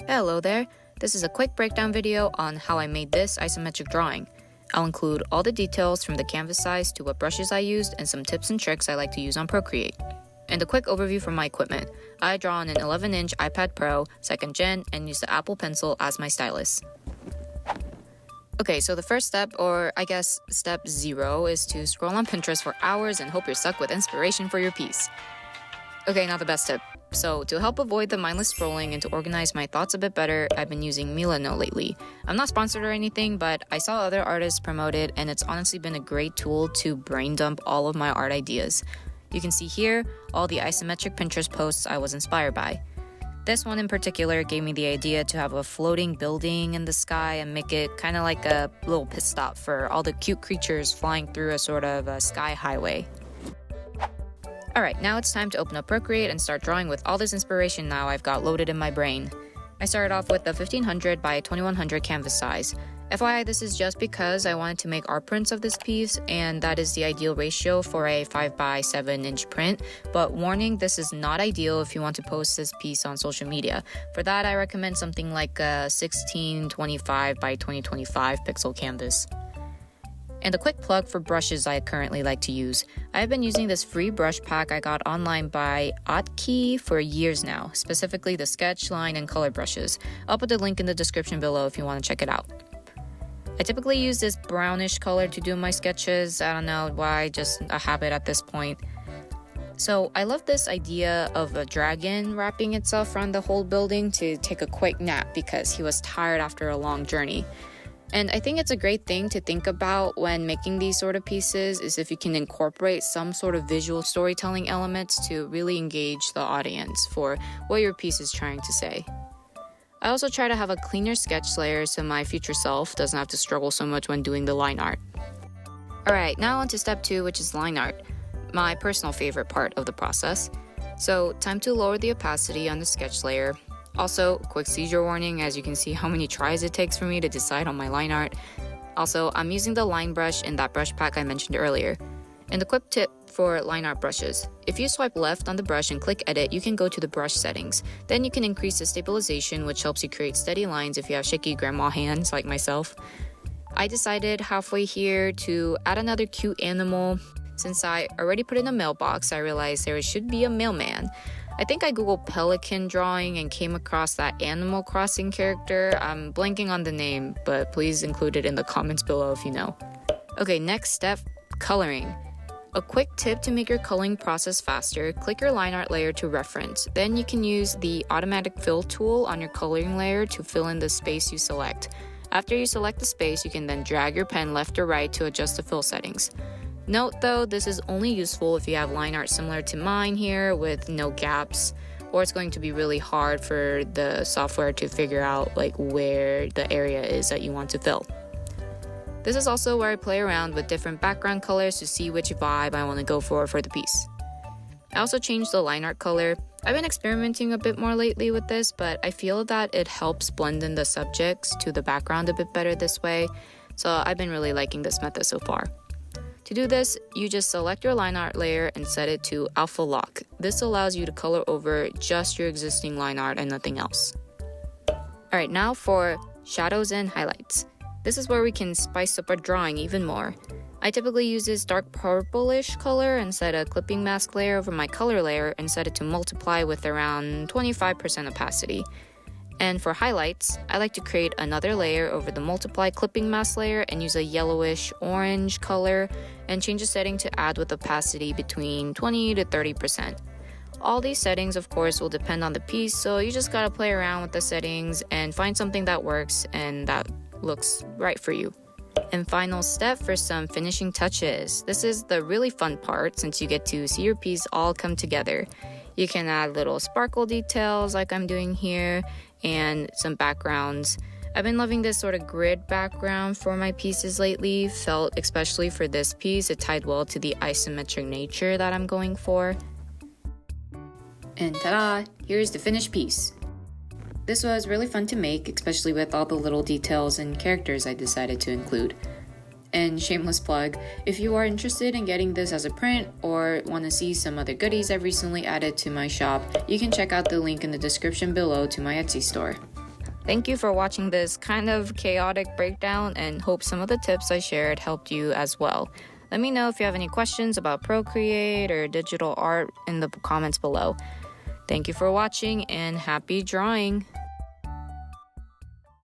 Hello there, this is a quick breakdown video on how I made this isometric drawing. I'll include all the details from the canvas size to what brushes I used and some tips and tricks I like to use on Procreate. And a quick overview from my equipment. I draw on an 11-inch iPad Pro 2nd Gen and use the Apple Pencil as my stylus. Okay, so the first step, or I guess step 0, is to scroll on Pinterest for hours and hope you're stuck with inspiration for your piece. Okay, now the best tip. So to help avoid the mindless scrolling and to organize my thoughts a bit better, I've been using Milano lately. I'm not sponsored or anything, but I saw other artists promote it and it's honestly been a great tool to brain dump all of my art ideas. You can see here all the isometric Pinterest posts I was inspired by. This one in particular gave me the idea to have a floating building in the sky and make it kind of like a little pit stop for all the cute creatures flying through a sort of a sky highway. Alright, now it's time to open up Procreate and start drawing with all this inspiration now I've got loaded in my brain. I started off with a 1500 by 2100 canvas size. FYI, this is just because I wanted to make art prints of this piece, and that is the ideal ratio for a 5 by 7 inch print, but warning, this is not ideal if you want to post this piece on social media. For that, I recommend something like a 1625 by 2025 pixel canvas. And a quick plug for brushes I currently like to use. I've been using this free brush pack I got online by Otkey for years now, specifically the sketch, line, and color brushes. I'll put the link in the description below if you want to check it out. I typically use this brownish color to do my sketches. I don't know why, just a habit at this point. So I love this idea of a dragon wrapping itself around the whole building to take a quick nap because he was tired after a long journey. And I think it's a great thing to think about when making these sort of pieces is if you can incorporate some sort of visual storytelling elements to really engage the audience for what your piece is trying to say. I also try to have a cleaner sketch layer so my future self doesn't have to struggle so much when doing the line art. Alright, now on to step 2, which is line art, my personal favorite part of the process. So time to lower the opacity on the sketch layer. Also, quick seizure warning, as you can see how many tries it takes for me to decide on my line art. Also, I'm using the line brush in that brush pack I mentioned earlier. And a quick tip for line art brushes. If you swipe left on the brush and click edit, you can go to the brush settings. Then you can increase the stabilization, which helps you create steady lines if you have shaky grandma hands like myself. I decided halfway here to add another cute animal. Since I already put in a mailbox, I realized there should be a mailman. I think I googled pelican drawing and came across that Animal Crossing character. I'm blanking on the name, but please include it in the comments below if you know. Okay, next step, coloring. A quick tip to make your coloring process faster, click your line art layer to reference. Then you can use the automatic fill tool on your coloring layer to fill in the space you select. After you select the space, you can then drag your pen left or right to adjust the fill settings. Note though, this is only useful if you have line art similar to mine here with no gaps, or it's going to be really hard for the software to figure out like where the area is that you want to fill. This is also where I play around with different background colors to see which vibe I want to go for the piece. I also changed the line art color. I've been experimenting a bit more lately with this, but I feel that it helps blend in the subjects to the background a bit better this way, so I've been really liking this method so far. To do this, you just select your line art layer and set it to alpha lock. This allows you to color over just your existing line art and nothing else. Alright, now for shadows and highlights. This is where we can spice up our drawing even more. I typically use this dark purplish color and set a clipping mask layer over my color layer and set it to multiply with around 25% opacity. And for highlights, I like to create another layer over the multiply clipping mask layer and use a yellowish orange color and change the setting to add with opacity between 20 to 30%. All these settings of course will depend on the piece, so you just gotta play around with the settings and find something that works and that looks right for you. And final step for some finishing touches. This is the really fun part since you get to see your piece all come together. You can add little sparkle details like I'm doing here and some backgrounds. I've been loving this sort of grid background for my pieces lately. Felt especially for this piece, it tied well to the isometric nature that I'm going for. And ta-da! Here's the finished piece. This was really fun to make, especially with all the little details and characters I decided to include. And shameless plug, if you are interested in getting this as a print or want to see some other goodies I've recently added to my shop, you can check out the link in the description below to my Etsy store. Thank you for watching this kind of chaotic breakdown, and hope some of the tips I shared helped you as well. Let me know if you have any questions about Procreate or digital art in the comments below. Thank you for watching and happy drawing!